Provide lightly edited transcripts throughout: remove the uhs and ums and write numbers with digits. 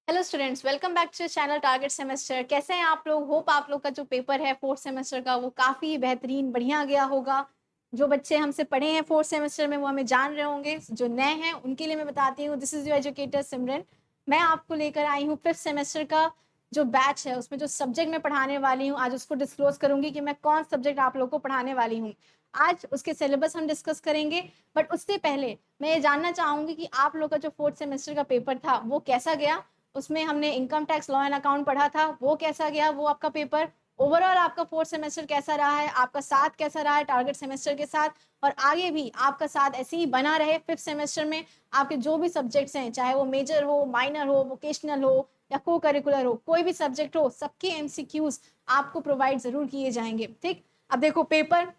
Hello students, welcome back to channel target semester. कैसे हैं आप लोग? होप आप लोग का जो पेपर है फोर्थ सेमेस्टर का वो काफ़ी बेहतरीन बढ़िया गया होगा। जो बच्चे हमसे पढ़े हैं फोर्थ सेमेस्टर में वो हमें जान रहे होंगे। जो नए हैं उनके लिए मैं बताती हूँ, दिस इज़ योर एजुकेटर सिमरन। मैं आपको लेकर आई हूँ फिफ्थ सेमेस्टर का जो बैच है, उसमें जो सब्जेक्ट मैं पढ़ाने वाली हूँ आज उसको डिस्क्लोज करूंगी कि मैं कौन सब्जेक्ट आप लोग को पढ़ाने वाली हूँ। आज उसके सिलेबस हम डिस्कस करेंगे, बट उससे पहले मैं ये जानना चाहूँगी कि आप लोग का जो फोर्थ सेमेस्टर का पेपर था वो कैसा गया। उसमें हमने income tax law and account पढ़ा था, वो कैसा गया वो आपका पेपर। ओवरऑल आपका फोर्थ सेमेस्टर कैसा रहा है, आपका साथ कैसा रहा है टारगेट सेमेस्टर के साथ, और आगे भी आपका साथ ऐसे ही बना रहे फिफ्थ सेमेस्टर में। आपके जो भी सब्जेक्ट्स हैं, चाहे वो मेजर हो, माइनर हो, वोकेशनल हो या को करिकुलर हो, कोई भी सब्जेक्ट हो, सबके एमसीक्यूज आपको प्रोवाइड जरूर किए जाएंगे। ठीक, अब देखो पेपर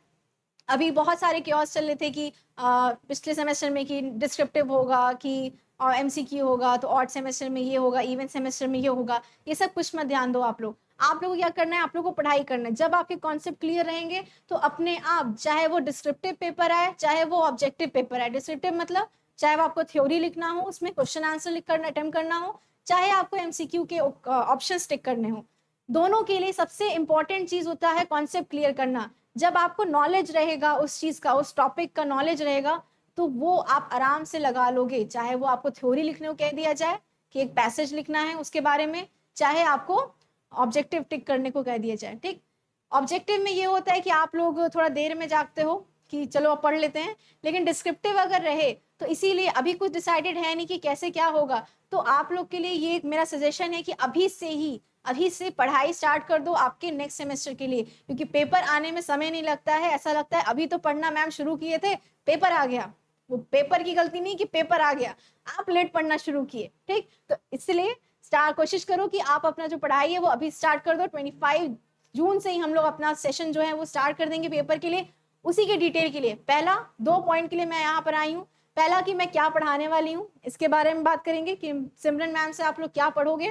अभी बहुत सारे क्योस चल रहे थे कि पिछले सेमेस्टर में कि डिस्क्रिप्टिव होगा कि एमसीक्यू होगा, तो ऑड सेमेस्टर में ये होगा, इवन सेमेस्टर में ये होगा। ये सब कुछ मत ध्यान दो आप लोग। आप लोगों को क्या करना है, आप लोगों को पढ़ाई करना है। जब आपके कॉन्सेप्ट क्लियर रहेंगे तो अपने आप, चाहे वो डिस्क्रिप्टिव पेपर आए चाहे वो ऑब्जेक्टिव पेपर आए, डिस्क्रिप्टिव मतलब चाहे वो आपको थ्योरी लिखना हो, उसमें क्वेश्चन आंसर लिख कर अटेम्प्ट करना हो, चाहे आपको एमसीक्यू के ऑप्शन टिक करने हो, दोनों के लिए सबसे इंपॉर्टेंट चीज होता है कॉन्सेप्ट क्लियर करना। जब आपको नॉलेज रहेगा उस चीज का, उस टॉपिक का नॉलेज रहेगा, तो वो आप आराम से लगा लोगे। चाहे वो आपको थ्योरी लिखने को कह दिया जाए कि एक पैसेज लिखना है उसके बारे में, चाहे आपको ऑब्जेक्टिव टिक करने को कह दिया जाए। ठीक, ऑब्जेक्टिव में ये होता है कि आप लोग थोड़ा देर में जागते हो कि चलो अब पढ़ लेते हैं, लेकिन डिस्क्रिप्टिव अगर रहे तो इसीलिए अभी कुछ डिसाइडेड है नहीं कि कैसे क्या होगा। तो आप लोग के लिए ये मेरा सजेशन है कि अभी से पढ़ाई स्टार्ट कर दो आपके नेक्स्ट सेमेस्टर के लिए, क्योंकि पेपर आने में समय नहीं लगता है। ऐसा लगता है अभी तो पढ़ना मैम शुरू किए थे, पेपर आ गया। वो पेपर की गलती नहीं कि पेपर आ गया, आप लेट पढ़ना शुरू किए। ठीक, तो इसलिए स्टार्ट कोशिश करो कि आप अपना जो पढ़ाई है वो अभी स्टार्ट कर दो। 25 जून से ही हम लोग अपना सेशन जो है वो स्टार्ट कर देंगे पेपर के लिए। उसी के डिटेल के लिए पहला 2 पॉइंट के लिए मैं यहाँ पर आई हूँ। पहला कि मैं क्या पढ़ाने वाली हूँ, इसके बारे में बात करेंगे कि सिमरन मैम से आप लोग क्या पढ़ोगे,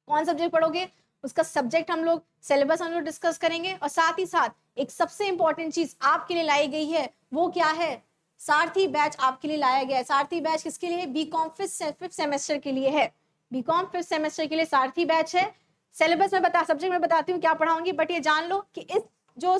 कौन सब्जेक्ट पढ़ोगे, उसका सब्जेक्ट हम लोग, सिलेबस हम लोग डिस्कस करेंगे। और साथ ही साथ एक सबसे इंपॉर्टेंट चीज आपके लिए लाई गई है, वो क्या है, सारथी बैच आपके लिए लाया गया है। सारथी बैच किसके लिए? बीकॉम फिफ्थ सेमेस्टर के लिए है। बीकॉम फिफ्थ सेमेस्टर के लिए सारथी बैच है। सिलेबस में सब्जेक्ट में बताती हूँ क्या पढ़ाऊंगी, बट ये जान लो कि इस जो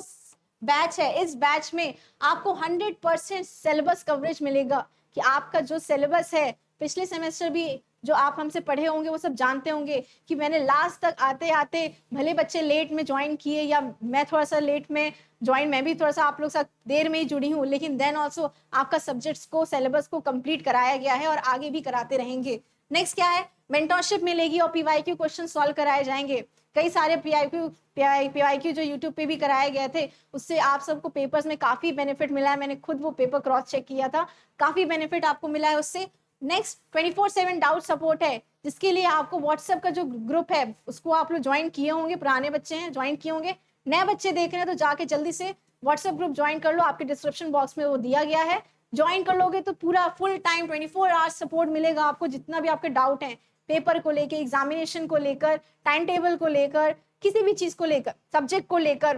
बैच है, इस बैच में आपको 100% सिलेबस कवरेज मिलेगा। कि आपका जो सिलेबस है, पिछले सेमेस्टर भी जो आप हमसे पढ़े होंगे वो सब जानते होंगे कि मैंने लास्ट तक आते आते, भले बच्चे लेट में ज्वाइन किए या मैं थोड़ा सा लेट में ज्वाइन, मैं भी थोड़ा सा आप लोग साथ देर में ही जुड़ी हूँ, लेकिन देन ऑल्सो आपका सब्जेक्ट्स को, सिलेबस को कंप्लीट कराया गया है और आगे भी कराते रहेंगे। नेक्स्ट क्या है, मेंटरशिप मिलेगी और पीवाईक्यू क्वेश्चन सॉल्व कराए जाएंगे। कई सारे पीवाईक्यू जो यूट्यूब पे भी कराए गए थे, उससे आप सबको पेपर्स में काफी बेनिफिट मिला है। मैंने खुद वो पेपर क्रॉस चेक किया था, काफी बेनिफिट आपको मिला है उससे। नेक्स्ट 24/7 डाउट सपोर्ट है, जिसके लिए आपको व्हाट्सएप का जो ग्रुप है उसको आप लोग ज्वाइन किए होंगे, पुराने बच्चे हैं ज्वाइन किए होंगे, नए बच्चे देख रहे हैं तो जाके जल्दी से व्हाट्सएप ग्रुप ज्वाइन कर लो। आपके डिस्क्रिप्शन बॉक्स में वो दिया गया है। ज्वाइन कर लोगे तो पूरा फुल टाइम 24 आवर्स सपोर्ट मिलेगा आपको। जितना भी आपके डाउट हैं पेपर को लेकर, एग्जामिनेशन को लेकर, टाइम टेबल को लेकर, किसी भी चीज को लेकर, सब्जेक्ट को लेकर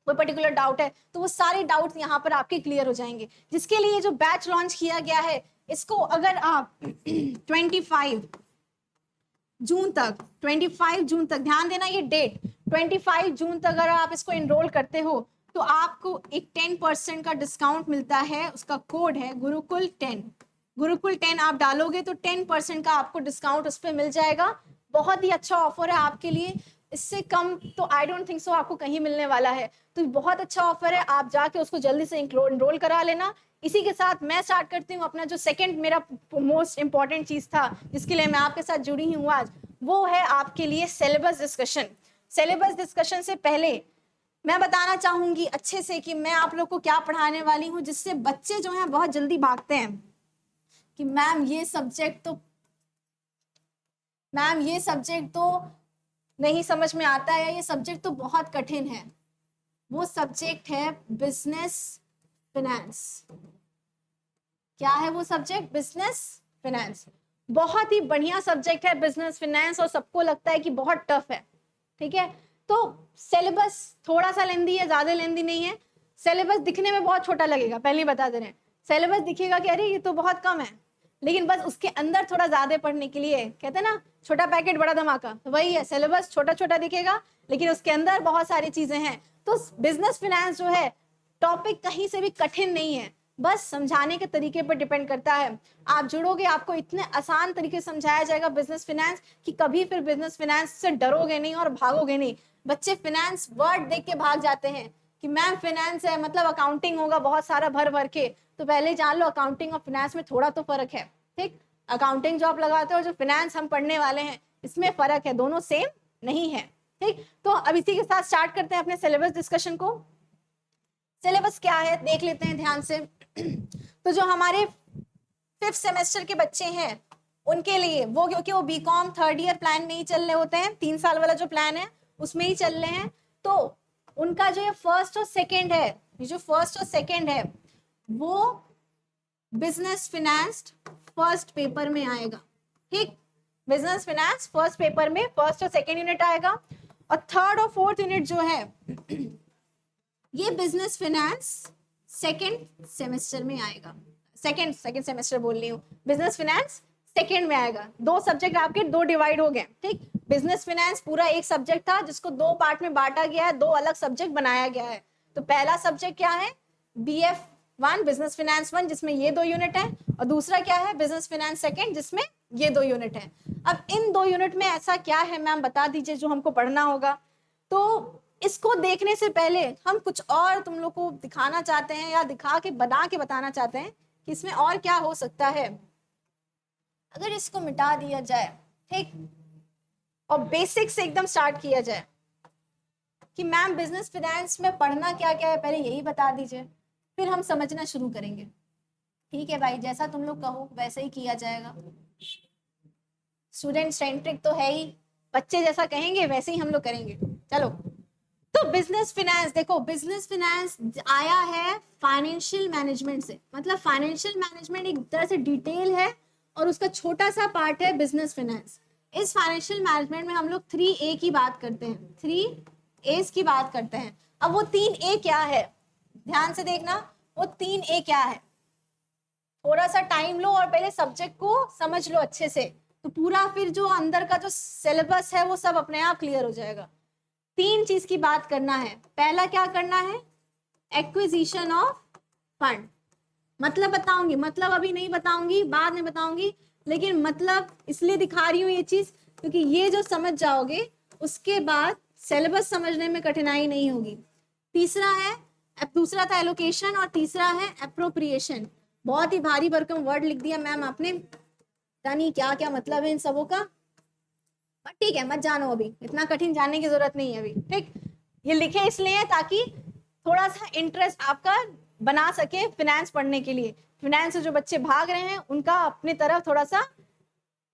कोई पर्टिकुलर डाउट है तो वो सारे डाउट्स यहाँ पर आपके क्लियर हो जाएंगे। जिसके लिए जो बैच लॉन्च किया गया है, इसको अगर आप 25 जून तक ध्यान देना, ये डेट 25 जून तक अगर आप इसको एनरोल करते हो तो आपको एक 10% का डिस्काउंट मिलता है। उसका कोड है गुरुकुल 10। गुरुकुल 10 आप डालोगे तो 10% का आपको डिस्काउंट उस पर मिल जाएगा। बहुत ही अच्छा ऑफर है आपके लिए, इससे कम तो आई डोंट थिंक सो आपको कहीं मिलने वाला है। तो बहुत अच्छा ऑफर है, आप जाके उसको जल्दी से एनरोल करा लेना। इसी के साथ मैं स्टार्ट करती हूँ अपना जो सेकंड मेरा मोस्ट इंपॉर्टेंट चीज था जिसके लिए मैं आपके साथ जुड़ी हूँ आज, वो है आपके लिए सिलेबस डिस्कशन। सिलेबस डिस्कशन से पहले मैं बताना चाहूंगी अच्छे से कि मैं आप लोग को क्या पढ़ाने वाली हूँ, जिससे बच्चे जो हैं बहुत जल्दी भागते हैं कि मैम ये सब्जेक्ट तो नहीं समझ में आता है, ये सब्जेक्ट तो बहुत कठिन है। वो सब्जेक्ट है बिजनेस फिनेंस। क्या है वो सब्जेक्ट? Business finance. बहुत ही बढ़िया सब्जेक्ट है बिजनेस फिनेंस, और सबको लगता है कि बहुत टफ है। ठीक है, तो सिलेबस थोड़ा सा लेंदी है, ज्यादा लेंदी नहीं है। सिलेबस दिखने में बहुत छोटा लगेगा, पहले ही बता दे रहे हैं। सिलेबस दिखेगा कि अरे ये तो बहुत कम है, लेकिन बस उसके अंदर थोड़ा ज्यादा पढ़ने के लिए, कहते हैं ना छोटा पैकेट बड़ा धमाका, तो वही है, सिलेबस छोटा छोटा दिखेगा लेकिन उसके अंदर बहुत सारी चीजें हैं। तो बिजनेस फिनेंस जो है टॉपिक कहीं से भी कठिन नहीं है, बस समझाने के तरीके पर डिपेंड करता है। आप जुड़ोगे, आपको इतने आसान तरीके से समझाया जाएगा बिजनेस फिनेंस कि कभी फिर बिजनेस फिनेंस से डरोगे नहीं और भागोगे नहीं। बच्चे फिनेंस वर्ड देख के भाग जाते हैं कि मैम फिनेंस है मतलब अकाउंटिंग होगा बहुत सारा भर भर के, तो पहले जान लो अकाउंटिंग और फिनेंस में थोड़ा तो फर्क है। ठीक, अकाउंटिंग जो आप लगाते हो और जो फिनेंस हम पढ़ने वाले हैं इसमें फर्क है, दोनों सेम नहीं है। ठीक, तो अब इसी के साथ स्टार्ट करते हैं अपने सिलेबस डिस्कशन को। सिलेबस क्या है देख लेते हैं ध्यान से। तो जो हमारे 5th सेमेस्टर के बच्चे हैं उनके लिए वो, क्योंकि वो बीकॉम 3rd ईयर प्लान में ही चल रहे होते हैं, 3 साल वाला जो प्लान है उसमें ही चल रहे हैं, तो उनका जो ये फर्स्ट और सेकंड है, ये जो फर्स्ट और सेकंड है वो बिजनेस फिनेंस फर्स्ट पेपर में आएगा। ठीक, बिजनेस फिनेंस फर्स्ट पेपर में फर्स्ट और सेकंड यूनिट आएगा, और 3rd और 4th यूनिट जो है ये बिजनेस फिनेंस सेकंड सेमेस्टर में आएगा। सेकंड सेमेस्टर बोल रही हूँ, बिजनेस फिनेंस सेकंड में आएगा। 2 सब्जेक्ट आपके 2 डिवाइड हो गए। ठीक, बिजनेस फिनेंस पूरा एक सब्जेक्ट था जिसको 2 पार्ट में बांटा गया है, 2 अलग सब्जेक्ट बनाया गया है। तो पहला सब्जेक्ट क्या है, BF1 बिजनेस फिनेंस 1 जिसमें ये 2 यूनिट है, और दूसरा क्या है बिजनेस फिनेंस सेकंड जिसमें ये 2 यूनिट है। अब इन 2 यूनिट में ऐसा क्या है मैम बता दीजिए जो हमको पढ़ना होगा। तो इसको देखने से पहले हम कुछ और तुम लोग को दिखाना चाहते हैं या दिखा के बना के बताना चाहते हैं कि इसमें और क्या हो सकता है अगर इसको मिटा दिया जाए। ठीक, और बेसिक से एकदम स्टार्ट किया जाए कि मैम बिजनेस फिनेंस में पढ़ना क्या क्या है, पहले यही बता दीजिए, फिर हम समझना शुरू करेंगे। ठीक है भाई, जैसा तुम लोग कहो वैसे ही किया जाएगा। स्टूडेंट सेंट्रिक तो है ही, बच्चे जैसा कहेंगे वैसे ही हम लोग करेंगे। चलो, तो बिजनेस फिनेंस देखो, बिजनेस फिनेंस आया है फाइनेंशियल मैनेजमेंट से, मतलब फाइनेंशियल मैनेजमेंट एक तरह से डिटेल है और उसका छोटा सा पार्ट है बिजनेस फिनेंस। इस फाइनेंशियल मैनेजमेंट में हम लोग 3A की बात करते हैं, 3A's की बात करते हैं। अब वो 3A क्या है ध्यान से देखना, वो 3A क्या है, थोड़ा सा टाइम लो और पहले सब्जेक्ट को समझ लो अच्छे से, तो पूरा फिर जो अंदर का जो सिलेबस है वो सब अपने आप क्लियर हो जाएगा। 3 चीज की बात करना है। पहला क्या करना है, एक्विजिशन ऑफ फंड। मतलब बताऊंगी, मतलब अभी नहीं बताऊंगी, बाद में बताऊंगी, लेकिन मतलब इसलिए दिखा रही हूँ ये चीज क्योंकि ये जो समझ जाओगे उसके बाद सिलेबस समझने में कठिनाई नहीं होगी। तीसरा है, दूसरा था एलोकेशन और तीसरा है एप्रोप्रिएशन। बहुत ही भारी भरकम वर्ड लिख दिया मैम आपने, पता नहीं क्या क्या मतलब है इन सबों का, ठीक है मत जानो, अभी इतना कठिन जानने की जरूरत नहीं है अभी। ठीक, ये लिखे इसलिए ताकि थोड़ा सा इंटरेस्ट आपका बना सके फिनेंस पढ़ने के लिए। फिनेंस से जो बच्चे भाग रहे हैं उनका अपने तरफ थोड़ा सा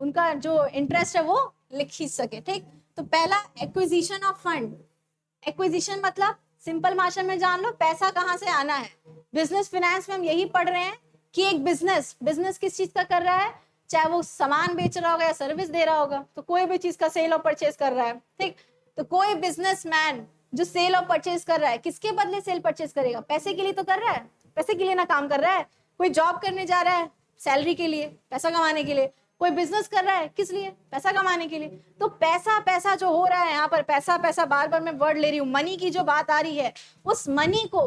उनका जो इंटरेस्ट है वो लिख खींच सके। ठीक, तो पहला एक्विजिशन ऑफ फंड। एक्विजिशन मतलब सिंपल भाषा में जान लो, पैसा कहाँ से आना है। बिजनेस फिनेंस में हम यही पढ़ रहे हैं कि एक बिजनेस किस चीज का कर रहा है, चाहे वो सामान बेच रहा होगा या सर्विस दे रहा होगा, तो कोई भी चीज का सेल और परचेज कर रहा है। ठीक, तो कोई बिजनेसमैन जो सेल और परचेज कर रहा है किसके बदले सेल परचेज करेगा, पैसे के लिए तो कर रहा है, पैसे के लिए ना काम कर रहा है। कोई जॉब करने जा रहा है सैलरी के लिए, पैसा कमाने के लिए, कोई बिजनेस कर रहा है किस लिए, पैसा कमाने के लिए। तो पैसा पैसा जो हो रहा है यहाँ पर, पैसा पैसा बार बार मैं वर्ड ले रही हूँ, मनी की जो बात आ रही है, उस मनी को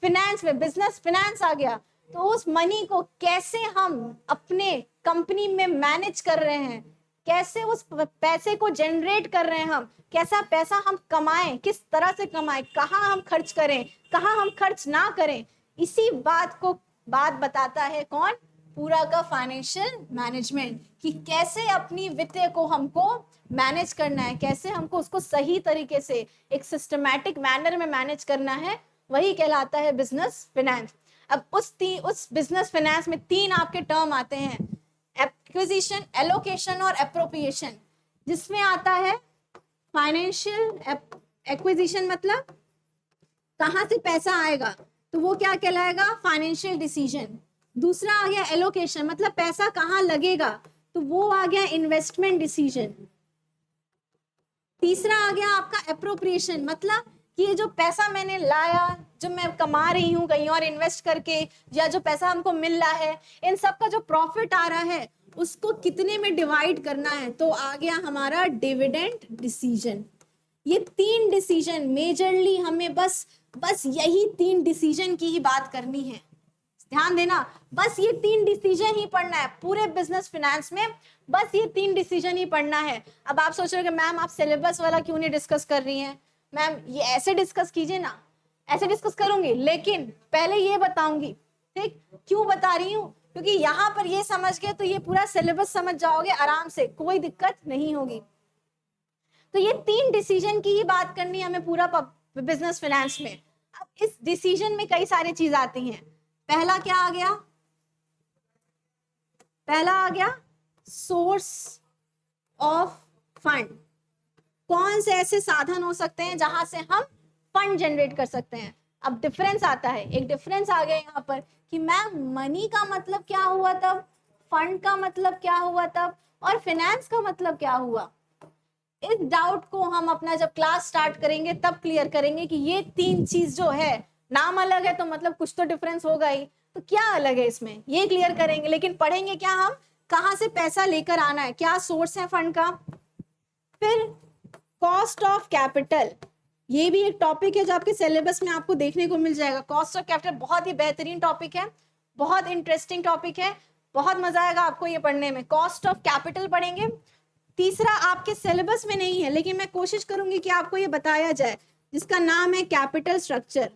फिनेंस में बिजनेस फिनेंस आ गया, तो उस मनी को कैसे हम अपने कंपनी में मैनेज कर रहे हैं, कैसे उस पैसे को जनरेट कर रहे हैं, हम कैसा पैसा हम कमाएं, किस तरह से कमाएं, कहाँ हम खर्च करें, कहाँ हम खर्च ना करें, इसी बात बताता है कौन, पूरा का फाइनेंशियल मैनेजमेंट, कि कैसे अपनी वित्त को हमको मैनेज करना है, कैसे हमको उसको सही तरीके से एक सिस्टमैटिक मैनर में मैनेज करना है, वही कहलाता है बिजनेस फिनेंस। अब उस बिजनेस फाइनेंस में 3 आपके टर्म आते हैं, एक्विजिशन, एलोकेशन और एप्रोप्रिएशन, जिसमें आता है फाइनेंशियल एक्विजिशन मतलब कहाँ से पैसा आएगा, तो वो क्या कहलाएगा, फाइनेंशियल डिसीजन। दूसरा आ गया एलोकेशन, मतलब पैसा कहाँ लगेगा, तो वो आ गया इन्वेस्टमेंट डिसीजन। तीसरा आ गया आपका एप्रोप्रिएशन, मतलब कि ये जो पैसा मैंने लाया, जो मैं कमा रही हूँ कहीं और इन्वेस्ट करके, या जो पैसा हमको मिल रहा है, इन सब का जो प्रॉफिट आ रहा है उसको कितने में डिवाइड करना है। तो आ गया हमारा डिविडेंड डिसीजन। ये 3 डिसीजन मेजरली हमें बस यही 3 डिसीजन की ही बात करनी है। ध्यान देना, बस ये 3 डिसीजन ही पढ़ना है पूरे बिजनेस फाइनेंस में, बस ये 3 डिसीजन ही पढ़ना है। अब आप सोच रहे हो कि मैम आप सिलेबस वाला क्यों नहीं डिस्कस कर रही हैं? मैम ये ऐसे डिस्कस कीजिए ना। ऐसे डिस्कस करूंगी, लेकिन पहले ये बताऊंगी, ठीक? क्यों बता रही हूँ? क्योंकि यहाँ पर ये समझ गए तो ये पूरा सिलेबस समझ जाओगे आराम से, कोई दिक्कत नहीं होगी। तो ये 3 डिसीजन की ही बात करनी है हमें पूरा बिजनेस फाइनेंस में। अब इस डिसीजन में कई सारी चीज आती हैं। पहला क्या आ गया? पहला आ गया सोर्स ऑफ फंड। कौन से ऐसे साधन हो सकते हैं जहां से हम फंड जनरेट कर सकते हैं? अब डिफरेंस आता है, एक डिफरेंस आ गया यहाँ पर कि मैम मनी का मतलब क्या हुआ तब, फंड का मतलब क्या हुआ तब, और फाइनेंस का मतलब क्या हुआ। इस डाउट को हम अपना जब क्लास स्टार्ट करेंगे तब क्लियर करेंगे कि ये 3 चीज जो है, नाम अलग है तो मतलब कुछ तो डिफरेंस होगा ही, तो क्या अलग है इसमें, ये क्लियर करेंगे। लेकिन पढ़ेंगे क्या हम? कहाँ से पैसा लेकर आना है, क्या सोर्स है फंड का। फिर कॉस्ट ऑफ कैपिटल, ये भी एक टॉपिक है जो आपके सिलेबस में आपको देखने को मिल जाएगा। कॉस्ट ऑफ कैपिटल बहुत ही बेहतरीन टॉपिक है, बहुत इंटरेस्टिंग टॉपिक है, बहुत मजा आएगा आपको ये पढ़ने में। कॉस्ट ऑफ कैपिटल पढ़ेंगे। तीसरा आपके सिलेबस में नहीं है लेकिन मैं कोशिश करूंगी कि आपको ये बताया जाए, जिसका नाम है कैपिटल स्ट्रक्चर,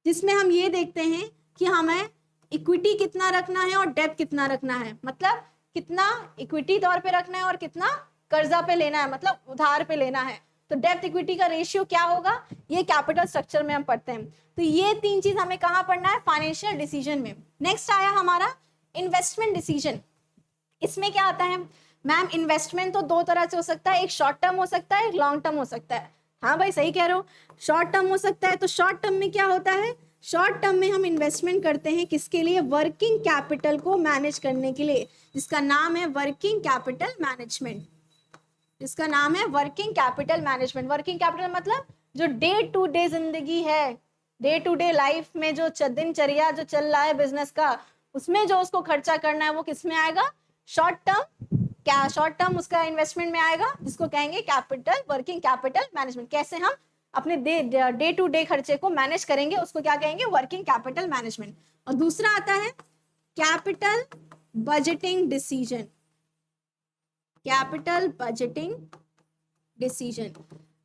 जिसमें हम ये देखते हैं कि हमें इक्विटी कितना रखना है और डेब्ट कितना रखना है, मतलब कितना इक्विटी तौर पे रखना है और कितना कर्जा पे लेना है, मतलब उधार पे लेना है। तो डेब्ट इक्विटी का रेशियो क्या होगा, ये कैपिटल स्ट्रक्चर में हम पढ़ते हैं। तो ये 3 चीज हमें कहाँ पढ़ना है? फाइनेंशियल डिसीजन में। नेक्स्ट आया हमारा इन्वेस्टमेंट डिसीजन। इसमें क्या आता है? मैम इन्वेस्टमेंट तो 2 तरह से हो सकता है, एक शॉर्ट टर्म हो सकता है, एक लॉन्ग टर्म हो सकता है। हाँ भाई सही कह रहे हो, शॉर्ट टर्म हो सकता है। तो शॉर्ट टर्म में क्या होता है? शॉर्ट टर्म में हम इन्वेस्टमेंट करते हैं किसके लिए? वर्किंग कैपिटल को मैनेज करने के लिए, जिसका नाम है वर्किंग कैपिटल मैनेजमेंट। जिसका नाम है working capital management. Working capital मतलब जो डे टू डे जिंदगी है, डे टू डे लाइफ में जो दिनचर्या जो चल रहा है बिजनेस का, उसमें जो उसको खर्चा करना है वो किस में आएगा? Short term. क्या शॉर्ट टर्म उसका इन्वेस्टमेंट में आएगा, जिसको कहेंगे कैपिटल, वर्किंग कैपिटल मैनेजमेंट। कैसे हम अपने डे टू डे खर्चे को मैनेज करेंगे उसको क्या कहेंगे? Working capital management. और दूसरा आता है capital budgeting decision. Capital budgeting decision,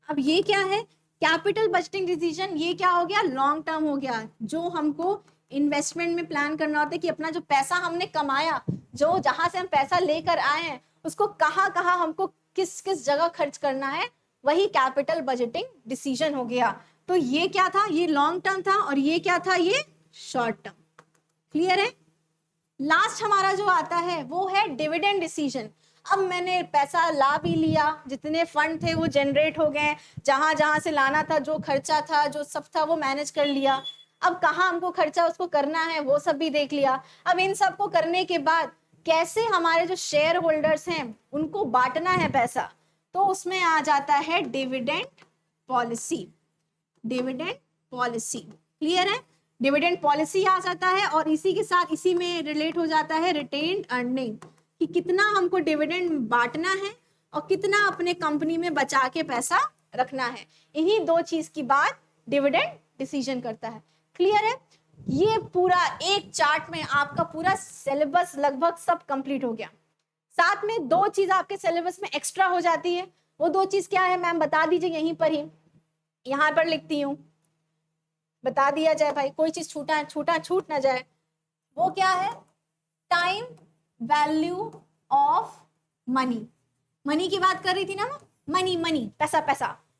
अब ये क्या है? कैपिटल बजटिंग डिसीजन ये क्या हो गया? लॉन्ग टर्म हो गया, जो हमको इन्वेस्टमेंट में प्लान करना होता है कि अपना जो पैसा हमने कमाया, जो जहां से हम पैसा लेकर आए हैं, उसको कहाँ कहाँ हमको किस किस जगह खर्च करना है, वही कैपिटल बजटिंग डिसीजन हो गया। तो ये क्या था? ये लॉन्ग टर्म था, और ये क्या था? ये शॉर्ट टर्म। क्लियर है? लास्ट हमारा जो आता है वो है डिविडेंड डिसीजन। अब मैंने पैसा ला भी लिया, जितने फंड थे वो जनरेट हो गए, जहां जहां से लाना था, जो खर्चा था, जो सब था वो मैनेज कर लिया। अब कहाँ हमको खर्चा उसको करना है वो सब भी देख लिया। अब इन सब को करने के बाद कैसे हमारे जो शेयर होल्डर्स हैं उनको बांटना है पैसा, तो उसमें आ जाता है dividend policy. Dividend policy clear है? डिविडेंड पॉलिसी आ जाता है, और इसी के साथ इसी में रिलेट हो जाता है रिटेन्ड अर्निंग, कि कितना हमको डिविडेंड बांटना है और कितना अपने कंपनी में बचा के पैसा रखना है। इन्हीं 2 चीज की बात डिविडेंड डिसीजन करता है। क्लियर है? ये पूरा एक चार्ट में आपका पूरा सिलेबस लगभग सब कंप्लीट हो गया। साथ में 2 चीज आपके सिलेबस में एक्स्ट्रा हो जाती है। वो 2 चीज क्या है मैम? बता दीजिए यहीं पर ही, यहाँ पर लिखती हूँ, बता दिया जाए भाई, कोई चीज छूट ना जाए। वो क्या है? Time value of money. Money की बात कर रही थी ना मैं, मनी पैसा,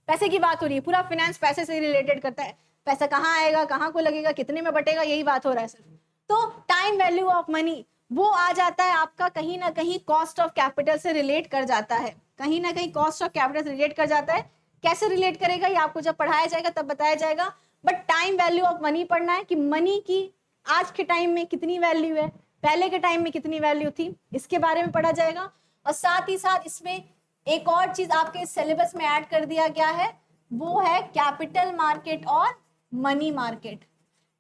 पैसे की बात हो रही है। पूरा फाइनेंस पैसे से रिलेटेड करता है। पैसा कहाँ आएगा, कहाँ को लगेगा, कितने में बटेगा, यही बात हो रहा है सिर्फ। तो टाइम वैल्यू ऑफ मनी वो आ जाता है आपका कहीं ना कहीं कॉस्ट ऑफ कैपिटल से रिलेट कर जाता है, कहीं ना कहीं कॉस्ट ऑफ कैपिटल से रिलेट कर जाता है। कैसे रिलेट करेगा ये आपको जब पढ़ाया जाएगा तब बताया जाएगा, but time value of money पढ़ना है कि मनी की आज के टाइम में कितनी वैल्यू है, पहले के टाइम में कितनी वैल्यू थी, इसके बारे में पढ़ा जाएगा। और साथ ही साथ इसमें एक और चीज आपके सिलेबस में ऐड कर दिया गया है, वो है कैपिटल मार्केट और मनी मार्केट।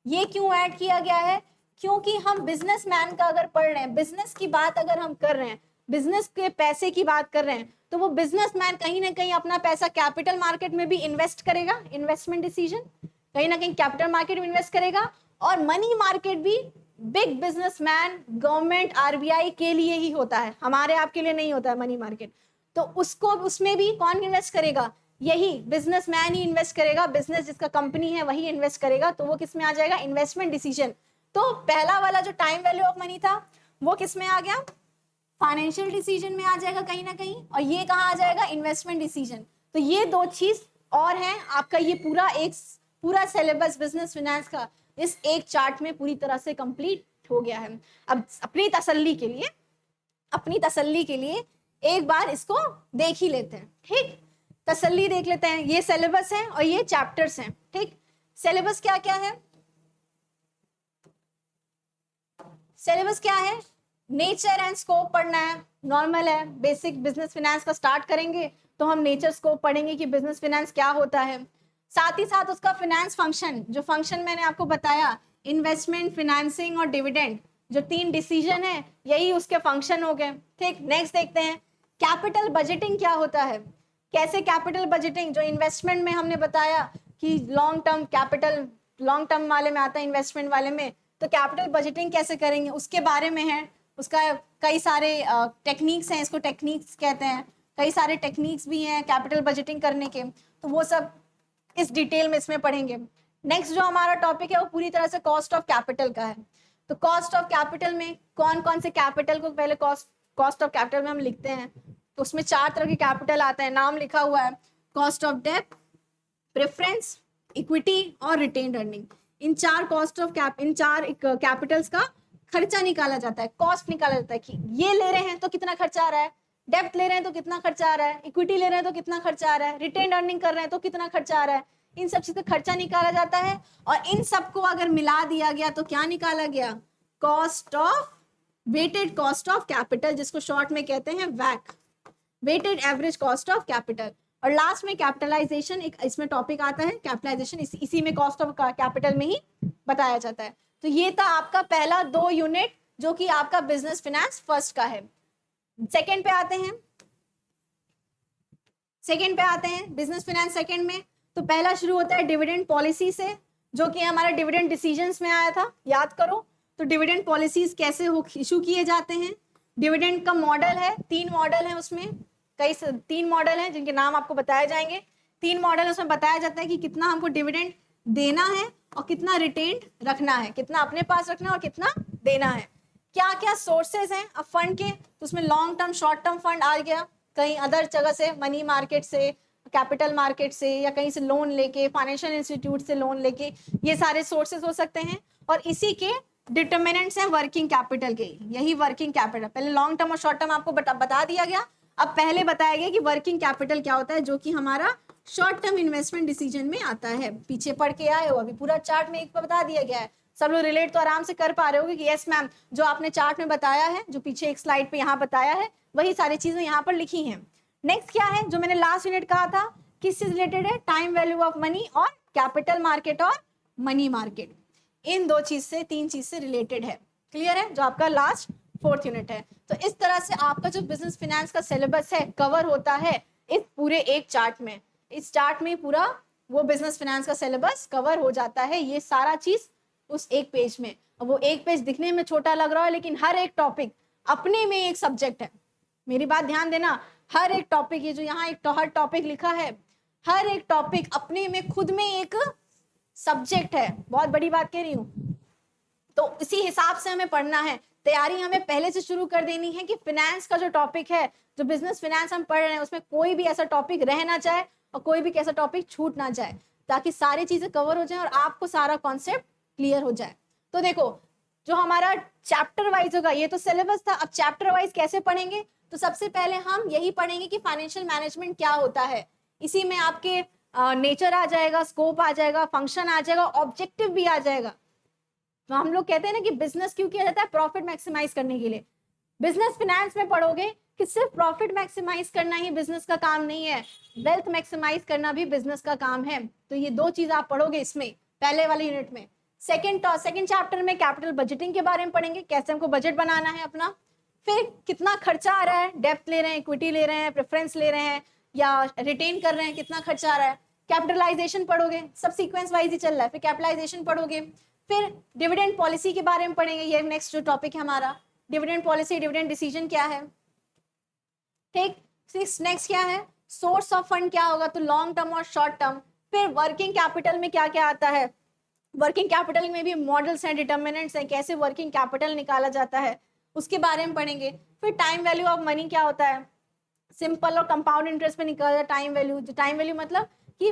ये क्यों ऐड किया गया है? क्योंकि हम बिजनेसमैन का अगर पढ़ रहे हैं, बिजनेस की बात अगर हम कर रहे हैं, बिजनेस के पैसे की बात कर रहे हैं, तो वो बिजनेसमैन कहीं ना कहीं अपना पैसा कैपिटल मार्केट में भी इन्वेस्ट करेगा, इन्वेस्टमेंट डिसीजन कहीं ना कहीं कैपिटल मार्केट में इन्वेस्ट करेगा। और मनी मार्केट भी बिग बिजनेसमैन, गवर्नमेंट, आरबीआई के लिए ही होता है, हमारे आपके लिए नहीं होता है मनी मार्केट। तो उसको, उसमें भी कौन इन्वेस्ट करेगा? यही बिजनेसमैन ही इन्वेस्ट करेगा, बिजनेस जिसका कंपनी है वही इन्वेस्ट करेगा। तो वो किस में आ जाएगा? Investment decision. तो पहला वाला जो टाइम वैल्यू ऑफ मनी था वो किस में आ गया? फाइनेंशियल डिसीजन में आ जाएगा कहीं ना कहीं। और ये कहाँ आ जाएगा? Investment decision. तो ये दो चीज और है आपका, ये पूरा सिलेबस बिजनेस फाइनेंस का इस एक चार्ट में पूरी तरह से कंप्लीट हो गया है। अब अपनी तसल्ली के लिए एक बार इसको देख ही लेते हैं, ठीक? तसल्ली देख लेते हैं। ये सिलेबस है और ये चैप्टर्स हैं, ठीक? सिलेबस क्या क्या है? सिलेबस क्या है? नेचर एंड स्कोप पढ़ना है, नॉर्मल है। बेसिक बिजनेस फाइनेंस का स्टार्ट करेंगे तो हम नेचर स्कोप पढ़ेंगे कि बिजनेस फाइनेंस क्या होता है। साथ ही साथ उसका फाइनेंस फंक्शन, जो फंक्शन मैंने आपको बताया, इन्वेस्टमेंट, फाइनेंसिंग और डिविडेंड, जो 3 डिसीजन है, यही उसके फंक्शन हो गए, ठीक? नेक्स्ट देखते हैं कैपिटल बजटिंग क्या होता है। कैसे कैपिटल बजटिंग, जो इन्वेस्टमेंट में हमने बताया कि long term capital, long term वाले में आता है, इन्वेस्टमेंट वाले में, तो कैपिटल बजटिंग कैसे करेंगे उसके बारे में है। उसका कई सारे टेक्निक्स हैं, इसको टेक्निक्स कहते हैं, कई सारे टेक्निक्स भी हैं कैपिटल बजटिंग करने के। तो वो सब इस डिटेल में इसमें पढ़ेंगे। नेक्स्ट जो हमारा टॉपिक है वो पूरी तरह से कॉस्ट ऑफ कैपिटल का है। तो कॉस्ट ऑफ कैपिटल में कौन कौन से कैपिटल को पहले कॉस्ट ऑफ कैपिटल में हम लिखते हैं, तो उसमें 4 तरह के कैपिटल आते हैं, नाम लिखा हुआ है, cost of debt, preference, equity और रिटेन्ड अर्निंग। इन 4 कैपिटल्स का खर्चा निकाला जाता है, कॉस्ट निकाला जाता है कि ये ले रहे हैं तो कितना खर्चा आ रहा है, डेप्थ ले रहे हैं तो कितना खर्चा आ रहा है, इक्विटी ले रहे हैं तो कितना खर्चा आ रहा है, रिटेन्ड अर्निंग कर रहे हैं तो कितना खर्चा आ रहा है। इन सब चीज का खर्चा निकाला जाता है। और इन सबको अगर मिला दिया गया तो क्या निकाला गया? Cost of, weighted cost of capital, जिसको शॉर्ट में कहते हैं वैक, weighted average cost of capital. और लास्ट में कैपिटलाइजेशन, एक इसमें टॉपिक आता है कैपिटलाइजेशन, इसी में कॉस्ट ऑफ कैपिटल में ही बताया जाता है। तो ये था आपका पहला 2 यूनिट जो कि आपका बिजनेस फाइनेंस फर्स्ट का है। सेकंड पे आते हैं बिजनेस फाइनेंस सेकंड में। तो पहला शुरू होता है डिविडेंड पॉलिसी से, जो कि हमारा डिविडेंड डिसीजंस में आया था, याद करो। तो डिविडेंड पॉलिसीज कैसे इशू किए जाते हैं। डिविडेंड का मॉडल है, 3 मॉडल है उसमें, 3 मॉडल हैं जिनके नाम आपको बताए जाएंगे। 3 मॉडल उसमें बताया जाता है कि कितना हमको डिविडेंड देना है और कितना रिटेन्ड रखना है, कितना अपने पास रखना है और कितना देना है। क्या क्या सोर्सेज हैं अब फंड के, तो उसमें long term, short term fund आ गया, कहीं अदर जगह से, मनी मार्केट से, कैपिटल मार्केट से, या कहीं से लोन लेके, फाइनेंशियल इंस्टीट्यूट से लोन लेके, ये सारे सोर्सेज हो सकते हैं। और इसी के डिटर्मिनेंट्स हैं वर्किंग कैपिटल के, यही वर्किंग कैपिटल। पहले लॉन्ग टर्म और शॉर्ट टर्म आपको बता दिया गया, अब पहले बताया गया कि वर्किंग कैपिटल क्या होता है, जो कि हमारा शॉर्ट टर्म इन्वेस्टमेंट डिसीजन में आता है। पीछे पढ़ के आए हो, अभी पूरा चार्ट में एक बता दिया गया है। सब लोग रिलेट तो आराम से कर पा रहे होगे कि यस मैम, जो आपने चार्ट में बताया है, जो पीछे एक स्लाइड पे यहाँ बताया है, वही सारी चीजें यहाँ पर लिखी हैं। नेक्स्ट क्या है, जो मैंने लास्ट यूनिट कहा था, किससे रिलेटेड है? टाइम वैल्यू ऑफ मनी और कैपिटल मार्केट और मनी मार्केट। इन 2 चीज से, 3 चीज से रिलेटेड है। क्लियर है? जो आपका लास्ट 4th यूनिट है। तो इस तरह से आपका जो बिजनेस फाइनेंस का सिलेबस है कवर होता है इस पूरे एक चार्ट में। इस चार्ट में पूरा वो बिजनेस फाइनेंस का सिलेबस कवर हो जाता है, ये सारा चीज उस एक पेज में। वो एक पेज दिखने में छोटा लग रहा है, लेकिन हर एक टॉपिक अपने में एक सब्जेक्ट है। मेरी बात ध्यान देना, हर एक टॉपिक, ये जो यहाँ एक हर टॉपिक लिखा है, हर एक टॉपिक अपने में खुद में एक सब्जेक्ट है। बहुत बड़ी बात कह रही हूँ। तो इसी हिसाब से हमें पढ़ना है। तैयारी हमें पहले से शुरू कर देनी है कि फाइनेंस का जो टॉपिक है, जो बिजनेस फाइनेंस हम पढ़ रहे हैं, उसमें कोई भी ऐसा टॉपिक रह ना जाए और कोई भी ऐसा टॉपिक छूट ना जाए, ताकि सारी चीजें कवर हो जाए और आपको सारा कॉन्सेप्ट क्लियर हो जाए। तो देखो, जो हमारा चैप्टर वाइज होगा, ये तो सिलेबस था, अब चैप्टर वाइज कैसे पढ़ेंगे? तो सबसे पहले हम यही पढ़ेंगे कि फाइनेंशियल मैनेजमेंट क्या होता है। इसी में आपके नेचर आ जाएगा, स्कोप आ जाएगा, फंक्शन आ जाएगा, ऑब्जेक्टिव भी आ जाएगा। तो हम लोग कहते हैं ना कि बिजनेस क्यों किया जाता है? प्रॉफिट मैक्सिमाइज करने के लिए। बिजनेस फाइनेंस में पढ़ोगे कि सिर्फ प्रॉफिट मैक्सिमाइज करना ही बिजनेस का काम नहीं है, वेल्थ मैक्सिमाइज करना भी बिजनेस का काम है। तो ये 2 चीज आप पढ़ोगे इसमें पहले वाले यूनिट में। सेकंड चैप्टर में कैपिटल बजटिंग के बारे में पढ़ेंगे, कैसे हमको बजट बनाना है अपना, फिर कितना खर्चा आ रहा है, डेप्थ ले रहे हैं, इक्विटी ले रहे हैं, प्रेफरेंस ले रहे हैं या रिटेन कर रहे हैं, कितना खर्चा आ रहा है। कैपिटलाइजेशन पढ़ोगे, सब सीक्वेंस वाइज ही चल रहा है। फिर कैपिटलाइजेशन पढ़ोगे, फिर डिविडेंड पॉलिसी के बारे में पढ़ेंगे, ये नेक्स्ट जो टॉपिक है हमारा, डिविडेंड पॉलिसी, डिविडेंड डिसीजन क्या है, ठीक। नेक्स्ट क्या है, सोर्स ऑफ फंड क्या होगा, तो लॉन्ग टर्म और शॉर्ट टर्म। फिर वर्किंग कैपिटल में क्या क्या आता है, वर्किंग कैपिटल में भी मॉडल्स हैं, डिटर्मिनेंट्स हैं, कैसे वर्किंग कैपिटल निकाला जाता है उसके बारे में पढ़ेंगे। फिर टाइम वैल्यू ऑफ मनी क्या होता है, सिंपल और कंपाउंड इंटरेस्ट में निकाला टाइम वैल्यू। टाइम वैल्यू मतलब कि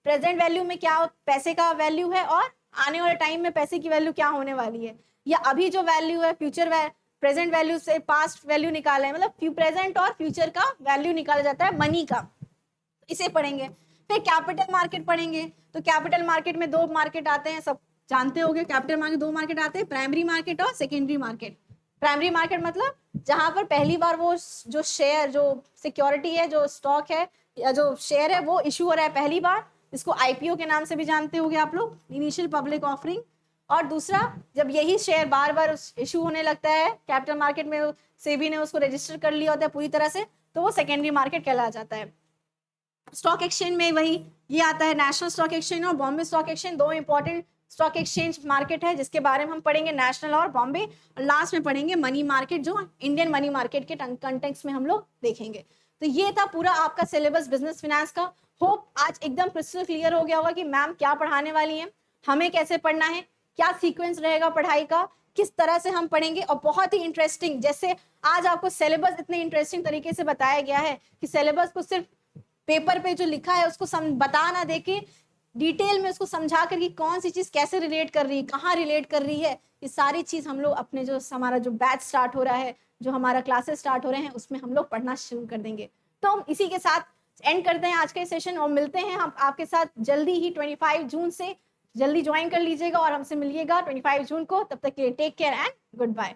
प्रेजेंट वैल्यू में क्या पैसे का वैल्यू है और आने वाले टाइम में पैसे की वैल्यू क्या होने वाली है, या अभी जो वैल्यू है फ्यूचर प्रेजेंट वैल्यू से पास्ट वैल्यू निकाला है, मतलब प्रेजेंट और फ्यूचर का वैल्यू निकाला जाता है मनी का, इसे पढ़ेंगे। फिर कैपिटल मार्केट पढ़ेंगे, तो कैपिटल मार्केट में 2 मार्केट आते हैं, सब जानते होंगे। कैपिटल मार्केट 2 मार्केट आते हैं, प्राइमरी मार्केट और सेकेंडरी मार्केट। प्राइमरी मार्केट मतलब जहां पर पहली बार वो जो शेयर, जो सिक्योरिटी है, जो स्टॉक है या जो शेयर है वो इशू हो रहा है पहली बार, इसको आईपीओ के नाम से भी जानते होंगे आप लोग, इनिशियल पब्लिक ऑफरिंग। और दूसरा, जब यही शेयर बार बार इशू होने लगता है कैपिटल मार्केट में, सेबी ने उसको रजिस्टर कर लिया होता है पूरी तरह से, तो वो सेकेंडरी मार्केट कहला जाता है। स्टॉक एक्सचेंज में वही ये आता है, नेशनल स्टॉक एक्सचेंज और Bombay stock exchange, 2 important stock exchange market है जिसके बारे में हम पढ़ेंगे, नेशनल और बॉम्बे। और लास्ट में पढ़ेंगे मनी मार्केट, जो इंडियन मनी मार्केट के कंटेक्स्ट में हम लोग देखेंगे। तो ये था पूरा आपका सिलेबस बिजनेस फिनेंस का। होप आज एकदम क्रिस्टल क्लियर हो गया होगा कि मैम क्या पढ़ाने वाली हैं, हमें कैसे पढ़ना है, क्या सीक्वेंस रहेगा पढ़ाई का, किस तरह से हम पढ़ेंगे। और बहुत ही इंटरेस्टिंग, जैसे आज आपको सिलेबस इतने इंटरेस्टिंग तरीके से बताया गया है कि सिलेबस को सिर्फ पेपर पे जो लिखा है उसको बता ना दे के डिटेल में उसको समझा कर कि कौन सी चीज कैसे रिलेट कर रही है, कहाँ रिलेट कर रही है, ये सारी चीज हम लोग अपने जो हमारा जो बैच स्टार्ट हो रहा है, जो हमारा क्लासेस स्टार्ट हो रहे हैं, उसमें हम लोग पढ़ना शुरू कर देंगे। तो हम इसी के साथ एंड करते हैं आज का सेशन और मिलते हैं हम आपके साथ जल्दी ही 25 जून से। जल्दी ज्वाइन कर लीजिएगा और हमसे मिलिएगा 25 जून को। तब तक के लिए take care and good bye.